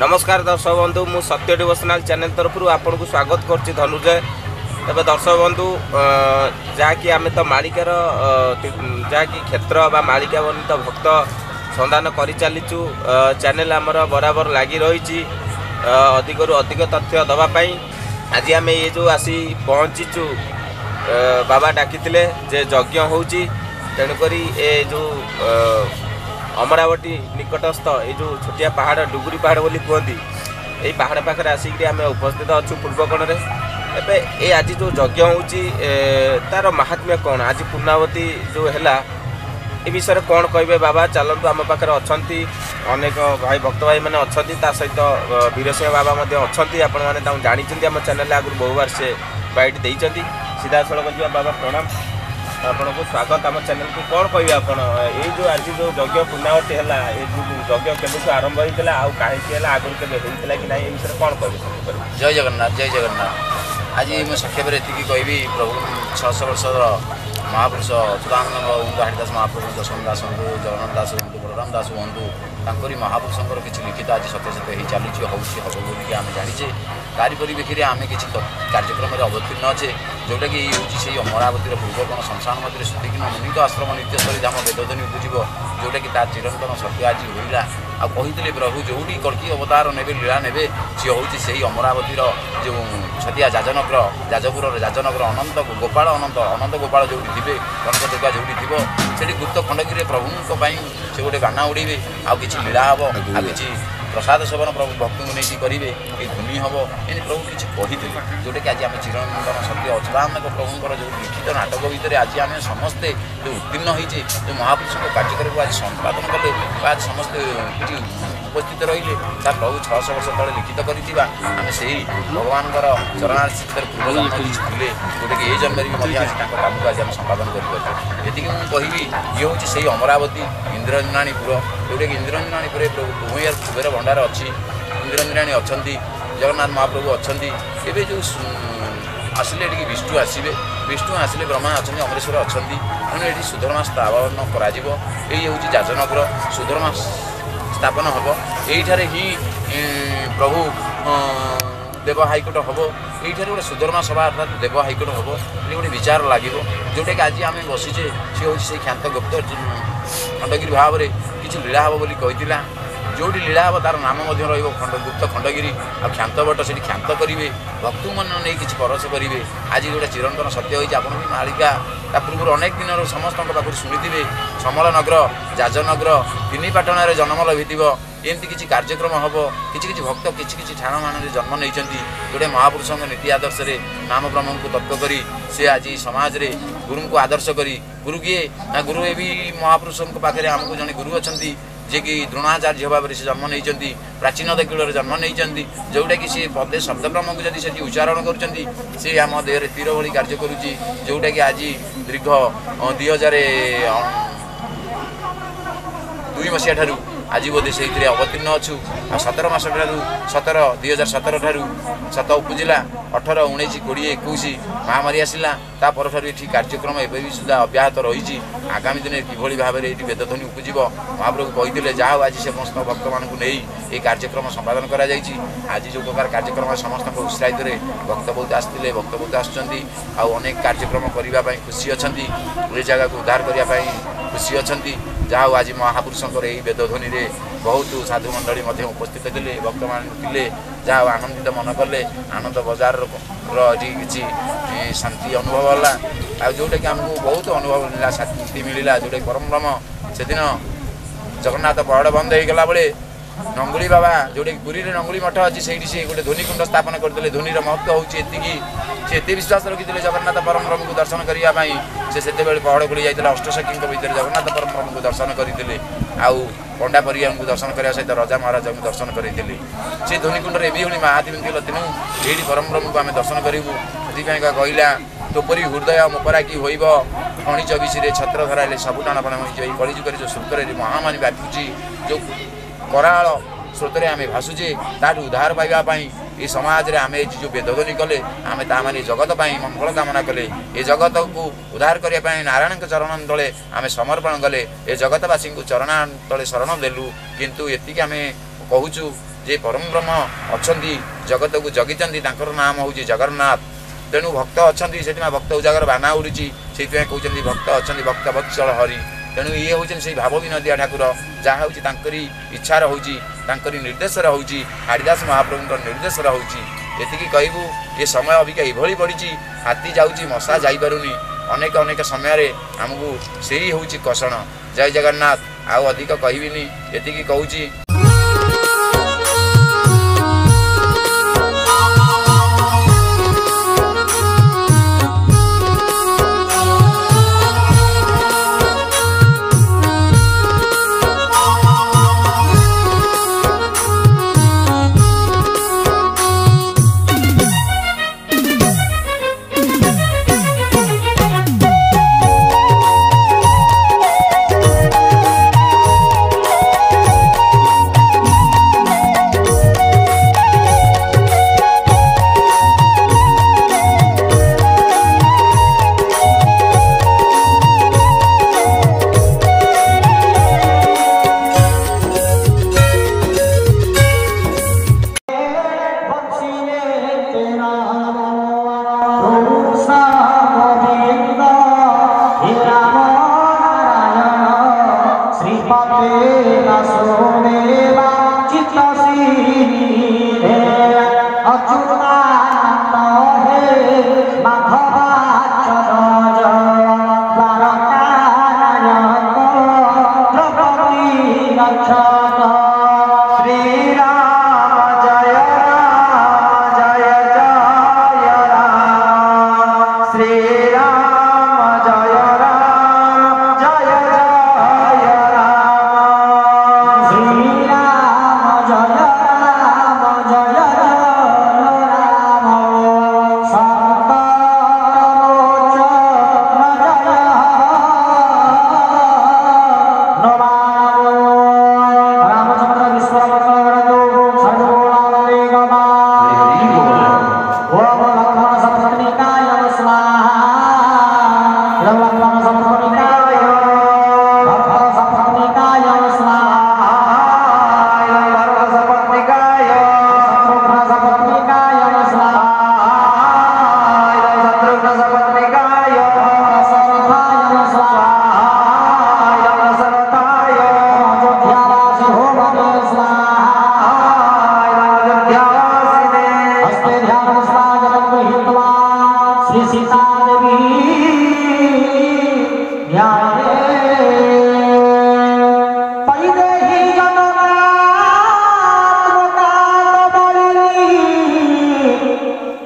नमस्कार दर्शक बंधु मु सत्य डिवोशनल चैनल तरफ आपन को स्वागत करछि धनुजय। तबे दर्शक बंधु जहाँकि आम तो मालिकार जहाँकि क्षेत्र बा मालिका बनित भक्त संधान कर चलीचु चैनल आमर बराबर लगी रही अधिक अधिक तथ्य दवापाई। आज आम ये जो आसी पहुँचीचु बाबा डाकी जे यज्ञ होची तेणुक ये जो अमरावती निकटस्थ ये जो छोटिया पहाड़ डुगुरी पहाड़ बोली कहती यही पहाड़ पाखे आसिक आम उपस्थित अच्छु पूर्वकोण में। एवं ये आज जो यज्ञ होची तार महात्म्य कौन आज पूर्णावती जो है ये विषय कौन कहे बाबा चलतु आम पाखे अच्छा अनेक भाई भक्त भाई मैंने अच्छा सहित वीरसिंह बाबा अच्छा आपण मैंने जानते आम चैनल आगुरी बहु बार से बाइट देती सीधा सड़क जा बाबा प्रणाम आपन को स्वागत आम चैनल को कौन कहे आप जो आज जो यज्ञ पूर्णावती है यज्ञ केबू आरंभ होता आउ कहीं आगुरी के होता कि ना ये विषय कौन कहे। जय जगन्नाथ जय जगन्नाथ। आज मैं संक्षेप ये कहबी प्रभु 600 वर्षर महापुरुष चिदानंद हूँ हरिदास महाप्रभु दशम दास हूँ जगन्नाथ दास हूँ बलराम दास हूँ तांकरी महापुरुषंकर किसी लिखित आज सत्य सत्य हो चलुची हम बोलिक आम जाचे तारी परिप्रेक्षी आम किसी कार्यक्रम अवतीर्ण अच्छे जोटा कि हूँ अमरावती पूर्वकोण शमशान मध्य सुदीक्षण मुनिक आश्रम नित्यस्थली धाम वेदध्वनि उपजीव जोटा कि तार चिरंतन सत्य आज होगा आ कही प्रभु जोटी कल्कि अवतार ने लीला ने सी हूँ से अमरावतीर जो छतिया जाजनगर जाजपुर जाजनगर अनंत गोपाल अनंत गोपाल जो थे कनक दुर्गा जो थी गुप्त खंडगिरी प्रभु से गोटे गाना उड़े आ कि लीला हम आ कि प्रसाद सेवन प्रभु भक्ति को नहीं करेंगे कि धुनी हम ये प्रभु किसी कही जोटा कि आज आम चिरंतन सत्य अच्युतानंद प्रभुंर जो लिखित नाटक भितर आज आम समस्ते जो उत्तीर्ण होती जो महापुरुष कार्यक्रम आज संपादन कले आज समस्ते उपस्थित रही प्रभु 600 वर्ष तले लिखित करें से भगवान चरणार्चित पूर्व जन्म थे जोटा कि ये जन्म भी काम को आज आम संपादन कर ये मुझे ये हूँ से अमरावती इंद्रंजनाणीपुर जोटा कि इंद्रंजनाणीपुर प्रभु भूमियार कुबेर भंडार अच्छी इंद्रंजनाणी अच्छा जगन्नाथ महाप्रभु अच्छा एवं जो आसिले विष्णु आसिले ब्रह्मा अच्छा अमरेश्वर अच्छा तेणु ये सुधर्मा स्थापन कर जाजनगर सुधर्मा स्थापन हम यही ही प्रभु देव हाईकोर्ट हम ये गोटे सुधर्मा सभा अर्थात देव हाईकोर्ट हम ये गोटे विचार लगे जोटा कि आज आम बसीचे सी हूँ से ख्यात गुप्त खंडगिरी भाव में किसी लीला हम बोली कही जोटी लीला हम तार नाम गुप्त खंडगिरी आ ख्यात बट से ख्यात करेंगे भक्त मन नहीं कि परस करेंगे आज गोटे चिरंतन सत्य होती आप मालिका ता पूर्व अनेक दिन समस्त पाखु शुणी समल नगर जाजनगर तीन पाटन जन्म लभिथ एमती किसी कार्यक्रम हम किसी भक्त किसी ठाण मान जन्म नहीं जोटे महापुरुष नीति आदर्श नाम ब्रह्म को तत्व कर सी आज समाज रे गुरु को आदर्श करी गुरु किए ना गुरु ये भी महापुरुष पाखे आमको जड़े गुरु अच्छा जे कि द्रोणाचार्य भाव से जन्म नहीं प्राचीन कूल जन्म नहीं जोटा कि सी पदे शब्द ब्रह्म को जब से उच्चारण कर आम देह तीर भली कार्य करुच्ची जोटा कि आज दीर्घ 2002 मसीहा ठारू आज बोधे से अवतीर्ण अच्छु 17 मास ठारू 2017 ठारू सत उपजिला 18 19 20 21 महामारी आसला तापर ये कार्यक्रम एवं सुधा अब्याहत रही आगामी दिन किभली भाव में ये वेदध्वनि उपजीव महाप्रभु कही जहाँ आज समस्त भक्त मान नहीं ये कार्यक्रम संपादन कर आज जो प्रकार कार्यक्रम समस्त उत्साहित भक्त बहुत आसते भक्त बहुत आनेक कार्यक्रम करने खुशी अच्छा ये जगह को उद्धार करने खुशी अच्छा जहाँ आज महापुरुषंकर यही वेदध्वनि बहुत साधु मंडली उपस्थित थे भक्त मान थे जहाँ आनंदित मन कले आनंद बजार किसी शांति अनुभव है जोटा कि आमको बहुत अनुभव मिला शांति मिलला जोटा परम ब्रह्म से दिन जगन्नाथ पहाड़ बंद होगा बेले नंगुली बाबा जोटा कि पुरी में नंगुली मठ अच्छी से गोटे ध्वनि कुंड स्थापन करते ध्वनि महत्व होती से विश्वास रखी जगन्नाथ परम ब्रह्म को दर्शन करने से पहाड़ को जाता अष्टसखी भर जगन्नाथ परम ब्रह्म को दर्शन करते आउ पंडा परिया को दर्शन करने सहित राजा महाराज को दर्शन करते से ध्वनि कुंड एवं महात्म्य तेणु ये परम ब्रह्म को आम दर्शन करूँ से कहला तोपरी हृदय मोपरा की होइब खणी 24 छत्र धराइले सबु टाणपण हो कलिजुगर जो स्रोत महामारी व्यापुची जो कराल स्रोत आम भाषुचे ताठू उद्धार पाइबापी ये समाज रे आम जो वेदध्वनि कले आम ताने जगत मंगल कामना कले ये जगत को उद्धार करने नारायण चरण तले आम समर्पण कले ये जगतवासी को चरण तले शरण देलु किंतु एति आम कहूँ जे परम ब्रह्म अच्छा जगत को जगिंट नाम हूँ जगन्नाथ तेणु भक्त अच्छा से भक्त उजागर बाना उड़ी से कहते भक्त अच्छा भक्त वत्सल हरि तेणु ये हूँ से भाव विनोदिया ठाकुर जहाँ हूँ इच्छार हूँ निर्देशर हूँ हाड़ीदास महाप्रभु निर्देशर हूँ ये कहबू ये समय अबिका ये पड़ी हाथी जाऊँगी मशा जापरूनी अनेक अनेक समय आमको से ही हूँ कषण जय जगन्नाथ आउ अधिक कहबिनी ये कहूँ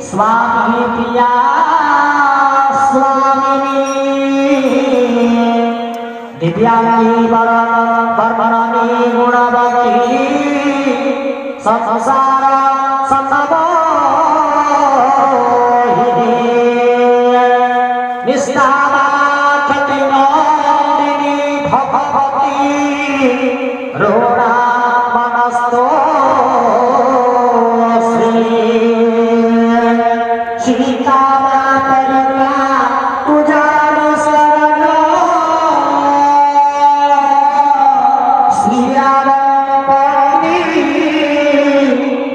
स्वामी प्रिया स्वामिनी दिव्यांगी वर्णनी गुणवती संसार निष्ठा ख्याति नंदिनी भगवती रोड़ा मनस्तो सीता माता पूजन शरण श्री राम पत्नी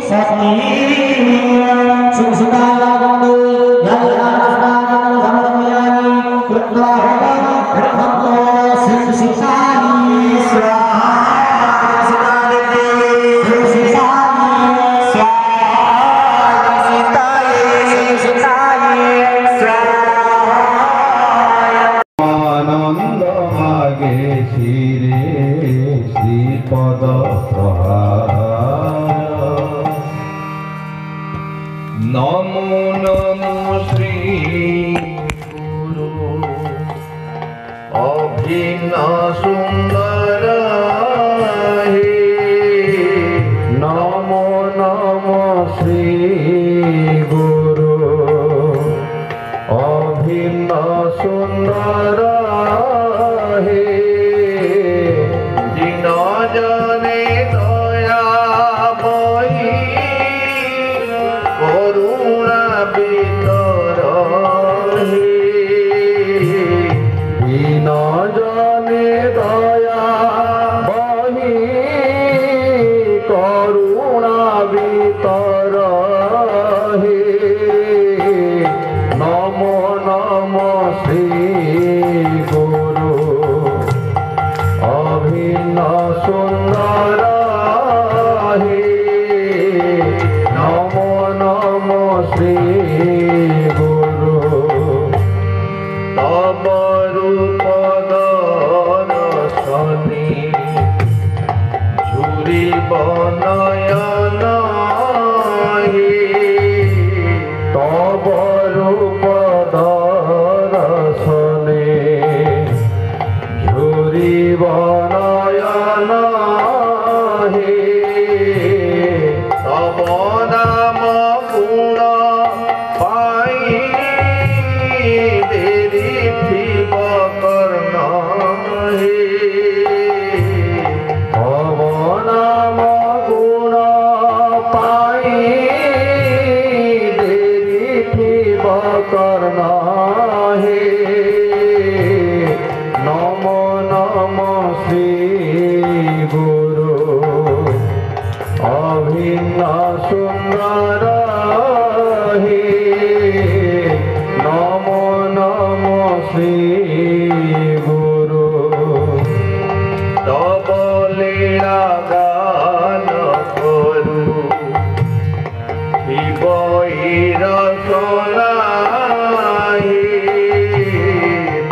सती सुसुता लगंदु जलराम समर्पयामि कृत्वा भक्तो शिवसितानि स्वाहा नमो नमो श्री गुरु अभिन्न सुंदर नमो नमो श्री गुरु अभिन्न सुंदर दिन जने दया करुणा बितर बिन जने सुंदर हे नमो नमो श्री गुरु तब रूप दर्शनी झुरी बनयन हे तब रूप दर्शने झुरी बनयन हे तब नाम गुण पाई देरी थिब कर्ण हे तब नाम गुण पाई देरी थिब कर्ण हे नमो नमो श्री गुरु अभिन्न सुंदर हे नमो नमो श्री गुरु तब लीला गान करू शिव रसना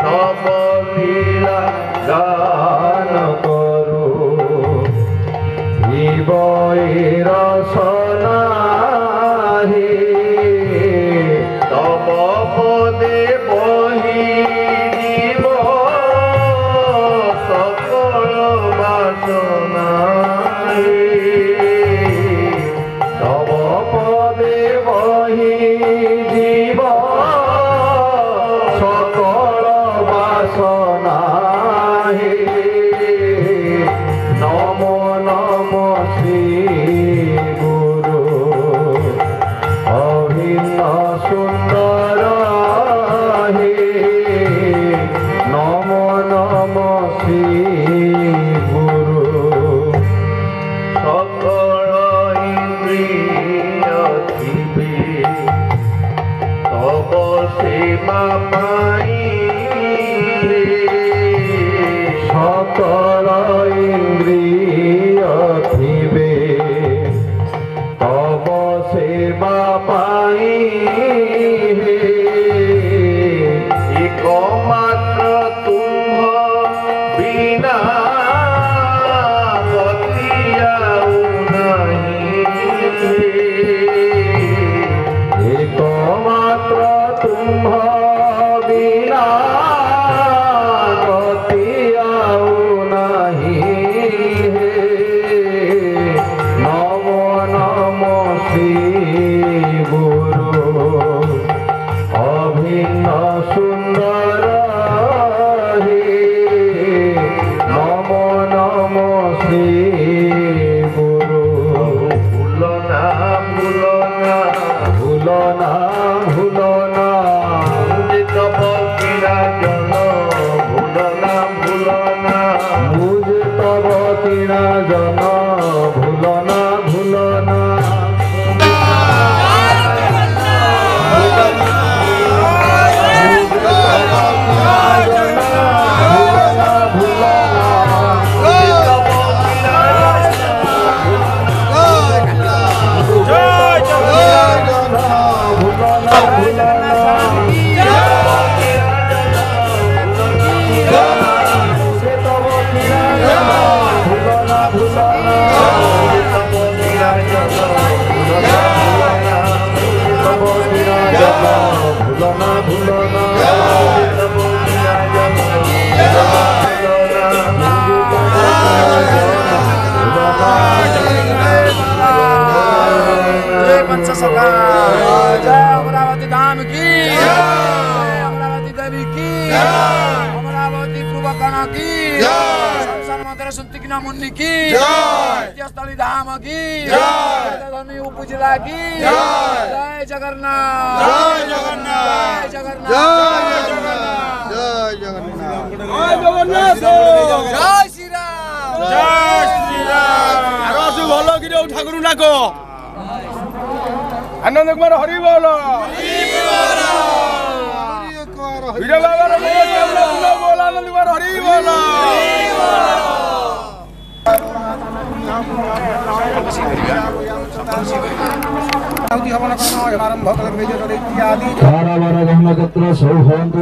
तब लीला गान करू शिव रसना तब पदे बही जीव सकल वासना तब पदे बही जीव सकल वासना नमो नमो श्री गुरु अभिन्न सुंदर हे नमो नमो श्री गुरु सकल इंद्रिय थिबे तब सेवा पाई सकल इंद्रिय थिबे तब सेवा पाई एकमात्र तुम बिना गति आउ नहीं एकमात्र तुम बिना गति आउ नहीं नमो नमो श्री गुरु अभिन्न सुंदर हे नमो नमो श्री गुरु भूलना भूलना भूलना भूलना मुझे तब किरा जन भूलना भूलना मुझे तब किरा जन भूलना भूलना अमरावती धाम की अमरावती देवी की अमरावती पूर्वकर्ण की संसार मंदिर सुंतिकिना मुन्नी की स्थली धाम की धर्मी उपजिला की जय जगन्नाथ जय जगन्नाथ जय जगन्नाथ जय जगन्नाथ जय श्री राम जय श्री राम आरो भलो कि ठाकुर नाको आनंद कुमार हरि बोल विजय बाबा बोल आनंद कुमार हरि बोल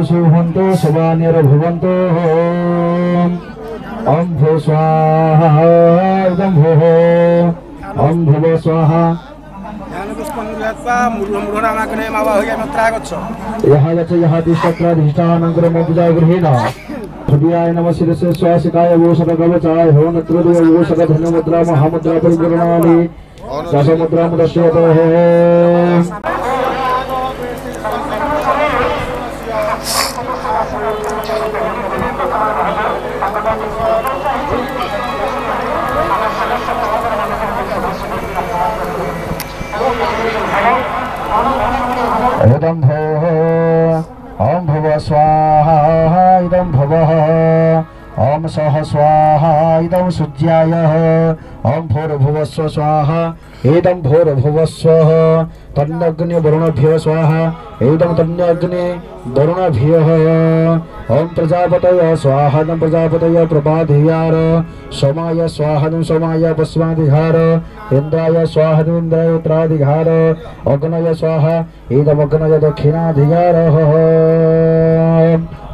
शोभन्तु शोभान्यर्भुवन्तु ॐ भो स्वाहा इदं भोः ॐ भुव स्वाहा यहाँ गच्छ यहाँ तिष्ठत्राधिष्ठानङ्करमपूजा गृहेण हृदयाय नमः शिरसे श्वासिकाय वोषकवचाय हो नत्रदेव वोषकधनमुद्रा महामुद्रा परिगृह्णामि दशमुद्रा मुदश्यतः इदं भोः ॐ भुव स्वाहा इदं भवः ॐ सः स्वाहा इदं सुज्याय ॐ भूर्भुवस्व स्वाहा इदं भूर्भुवस्वः तन्नग्नि वरुणभ्यः स्वाहा इदं तन्नग्नि वरुणभ्यः ॐ प्रजापतय स्वाहा इदं प्रजापतय प्रपाधियार सोमाय स्वाहा इदं सोमाय पश्चिमाधिकार इंद्राय स्वाहा इदं इंद्राय उत्तराधिकार अग्नय स्वाहा इदं अग्नय दक्षिणाधिकार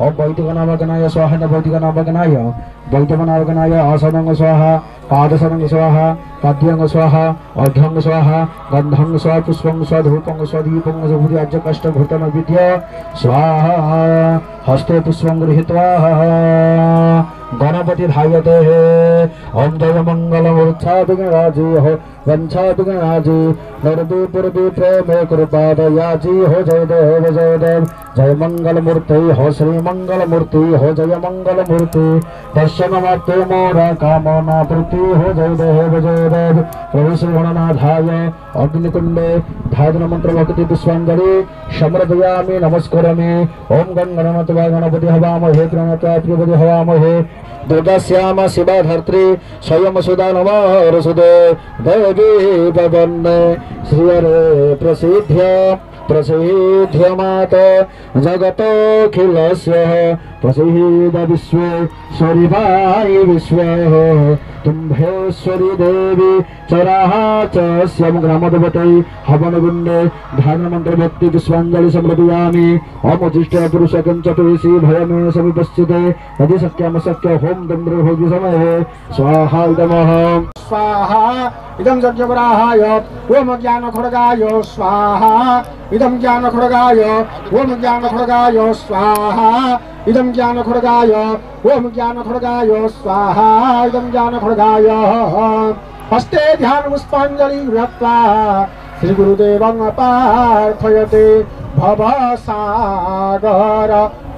ॐ वैदिकनामगणाय स्वाहा इदं वैदिकनामगणाय वैदिकनामगणाय आसनं स्वाहा पादसनं स्वाहा पाद्यं स्वाहा अर्घ्यं स्वाहा गन्धं स्वाहा पुष्पं स्वाहा धूपं स्वाहा दीपं स्वाहा अज्जकष्टभूतं विद्य स्वाहा हस्ते पुष्पं गृहीत्वा गणपति ध्यायते ॐ जय मंगलमूर्च्छाभिगणाजी हो वंशाभिगणाजी नरदे पुरदे प्रेमे कृपादयाजी हो जय देव जय मंगल मूर्ति हो श्री मंगल मूर्ति हो जय मंगल मूर्ति दर्शन मात्रे मोरा कामना पूर्ति हो जय देव प्रभु श्री गणनाथाय अग्निकुंडे धारण मंत्र भक्ति पुष्पांजलि समर्पयामि नमस्करामि ओम गणनाथ गणपति हवामहे प्रणतप्रियपति हवामहे दुर्गा श्यामा शिवा धर्त्री स्वयं सुधा नमः देवी पवन श्रीहरे प्रसिद्ध माता जगतोऽखिलस्य प्रसीद विश्वेश्वरी भाई विश्व तुम्भेश्वरी देवी चराचस्यं ग्रामदेवतै हवनगुण्डे ध्यानमन्त्र भक्ति पुष्पाञ्जलि समर्पयामि ओम उच्छिष्ट पुरुषकं चतुर्षि भयमे समीपस्थिते यदि सत्यम सत्य होम दन्द्रभोगि समये स्वाहा इदमः स्वाहा इदं यज्ञवराहाय ओम ज्ञानखड्गाय स्वाहा इदं ज्ञानखड्गाय ओम ज्ञानखड्गाय स्वाहा इदं ज्ञानखड्गाय ओम ज्ञानखड्गाय स्वाहा इदं ज्ञानखड्गाय हस्ते ध्यान पुष्पाञ्जलि गृह्त्वा श्री गुरुदेवं प्रार्थयते भवसागर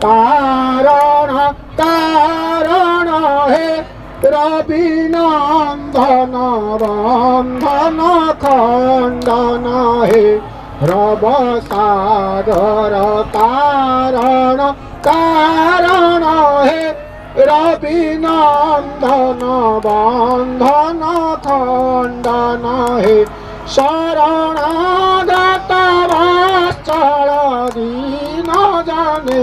तारण तारण हे रविनन्दन बन्धन खण्डन हे रवसागर तारण तारण हे रविनन्दन बन्धन खण्डन हे शरणागत वत्सल दीन जने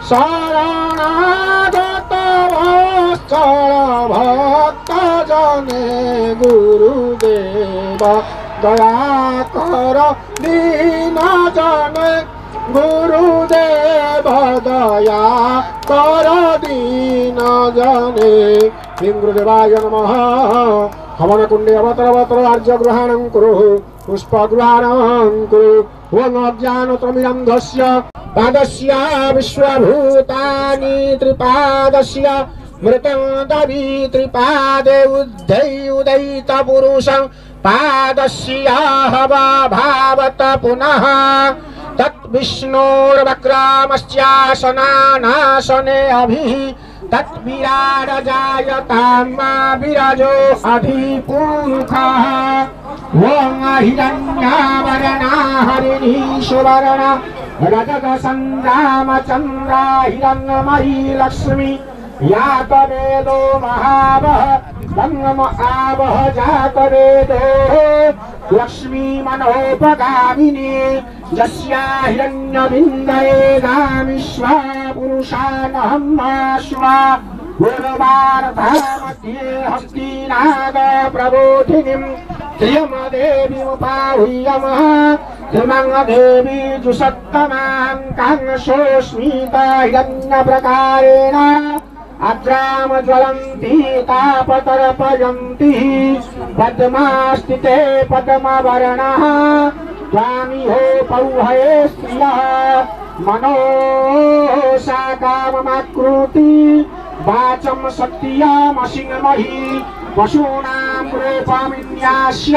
शरणागत वत्सल भक्त जने गुरुदेव दया कर दीन जने गुरुदेव दया कर दीन जने गुरुदेवाय नमः हवन कुंडे अवतर आर्य ग्रहणं कुरु पुष्प ग्रहणं कुरु ओम अज्ञानतमिरन्धस्य पादस्य विश्वभूतानि त्रिपादस्य मृतं दवि त्रिपादे उदयित पुरुषं पादस्य हवा भावत पुनः तत् विष्णोर्वक्रामस्यासनानासने अभिः तत् विराजजायताम्मा विराजो अधिपुरुषः ओम हिरण्यावरणा हरिणी सुवर्णा रजतसन्द्रामचन्द्रा हिरण्मयी लक्ष्मी या तवेदो महावः गङ्गम आवह जातवेदो लक्ष्मी मनोपगामिनी यस्या हिरण्यविन्दये गामिष्वा पुरुषानहं स्वा पूर्वार्धामध्ये हस्तिनाग प्रबोधिनीं श्रियमदेवीमुपाहूयमः श्रीमङ्गदेवी जुषत्तमां कांशोऽस्मिता हिरण्यप्रकारेण अद्राम ज्वलन्ति तापतर्पयन्ति पद्मास्थिते पद्मवर्णः स्वामिहो पौहये स्त्रियः मनोसा काममाकृति वाचं सत्यमसिंहमही पशूनां रूपमिन्यास्य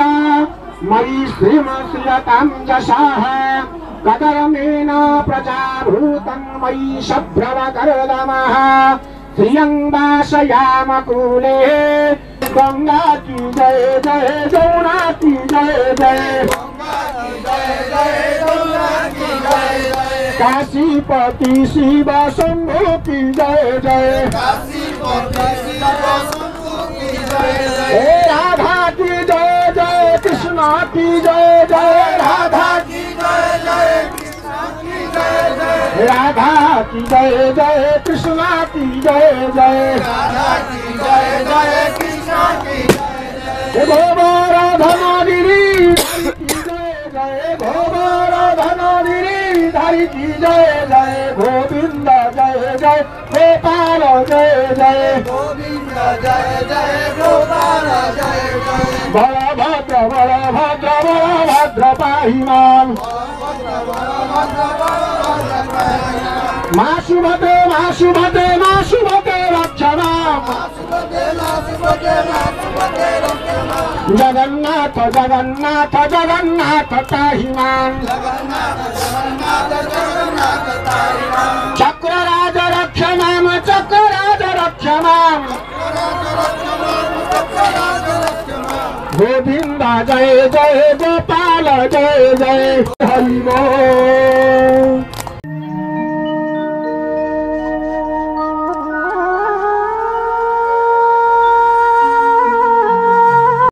मयि श्रीमश्रियतां जशाः कदर्मेण प्रजाभूतं मयि शभ्रवकर्दमः श्रियंवासयामकूले गंगा की जय जय जमुना की जय जय काशीपति शिव शंभु की जय जय राधा की जय जय कृष्ण की जय जय राधा की जय जय राधा की जय जय कृष्ण की जय जय राधा की जय जय कृष्ण की जय गोवर्धनगिरी की जय जय गोवर्धनगिरी धरि की जय जय गोविंद जय जय गोपाल जय जय गोविंद जय जय गोपाल जय जय बलभद्र बलभद्र बलभद्र पाहि मां माशुभते माशुभते माशुभते रक्षमां जगन्नाथ जगन्नाथ जगन्नाथ पाहि मां चक्रराज रक्षमां चक्रराज रक्षमां गोविंद जय जय गोपाल जय जय हरि बोल।